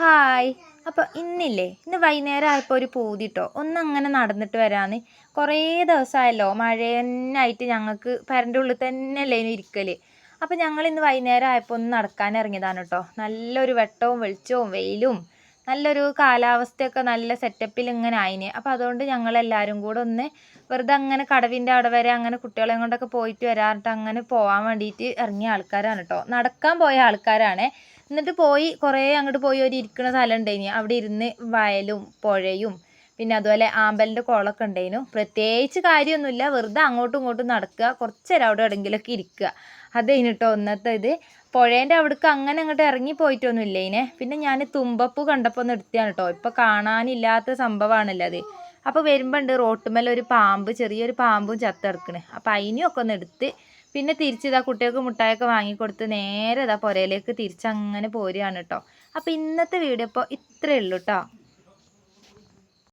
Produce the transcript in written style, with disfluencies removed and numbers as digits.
Hi. അപ്പോൾ ഇന്ന് വൈകുന്നേരം ആയപ്പോൾ ഒരു പൂതി ട്ടോ. ഒന്നങ്ങനെ നടന്നിട്ട് വരാന്ന്. കുറേ ദിവസമായല്ലോ മഴ തന്നെയായിട്ട് ഞങ്ങൾക്ക് പെരൻ്റെ ഉള്ളിൽ തന്നെയല്ലേനു ഇരിക്കൽ. അപ്പോൾ ഞങ്ങളിന്ന് വൈകുന്നേരം ആയപ്പോൾ ഒന്ന് നടക്കാൻ ഇറങ്ങിയതാണ് ട്ടോ. നല്ലൊരു വെട്ടവും വെളിച്ചവും വെയിലും നല്ലൊരു കാലാവസ്ഥയൊക്കെ നല്ല സെറ്റപ്പിൽ ഇങ്ങനെ ആയിന്. അപ്പോൾ അതുകൊണ്ട് ഞങ്ങളെല്ലാവരും കൂടെ ഒന്ന് വെറുതെ അങ്ങനെ കടവിൻ്റെ അവിടെ വരെ അങ്ങനെ കുട്ടികളെയും കൊണ്ടൊക്കെ പോയിട്ട് വരാറിട്ട് അങ്ങനെ പോകാൻ വേണ്ടിയിട്ട് ഇറങ്ങിയ ആൾക്കാരാണ് ട്ടോ. നടക്കാൻ പോയ ആൾക്കാരാണ്. എന്നിട്ട് പോയി കുറേ അങ്ങോട്ട് പോയി ഒരു ഇരിക്കുന്ന സ്ഥലം ഉണ്ടായിനി. അവിടെ ഇരുന്ന് വയലും പുഴയും പിന്നെ അതുപോലെ ആമ്പലിൻ്റെ കുളമൊക്കെ ഉണ്ടായിരുന്നു. പ്രത്യേകിച്ച് കാര്യമൊന്നുമില്ല, വെറുതെ അങ്ങോട്ടും ഇങ്ങോട്ടും നടക്കുക, കുറച്ച് നേരം അവിടെ എവിടെയെങ്കിലുമൊക്കെ ഇരിക്കുക. അതേനു ട്ടോ ഇന്നത്തെ ഇത്. പുഴേൻ്റെ അവിടേക്ക് അങ്ങനെ അങ്ങോട്ട് ഇറങ്ങി പോയിട്ടൊന്നുമില്ല ഇതിനെ. പിന്നെ ഞാൻ തുമ്പപ്പൂ കണ്ടപ്പോൾ ഒന്ന് എടുത്തതാണ് കേട്ടോ. ഇപ്പോൾ കാണാനില്ലാത്ത സംഭവമാണല്ലോ അത്. അപ്പോൾ വരുമ്പോൾ ഉണ്ട് റോട്ടുമ്മേൽ ഒരു പാമ്പ്, ചെറിയൊരു പാമ്പും ചത്തെടുക്കണേ. അപ്പോൾ അതിനെയൊക്കെ ഒന്ന് എടുത്ത് പിന്നെ തിരിച്ചിതാ കുട്ടികൾക്ക് മുട്ടായൊക്കെ വാങ്ങിക്കൊടുത്ത് നേരെ ഇതാ പുരയിലേക്ക് തിരിച്ചങ്ങനെ പോരുകയാണ് കേട്ടോ. അപ്പോൾ ഇന്നത്തെ വീഡിയോ ഇപ്പോൾ ഇത്രയേ ഉള്ളൂ കേട്ടോ.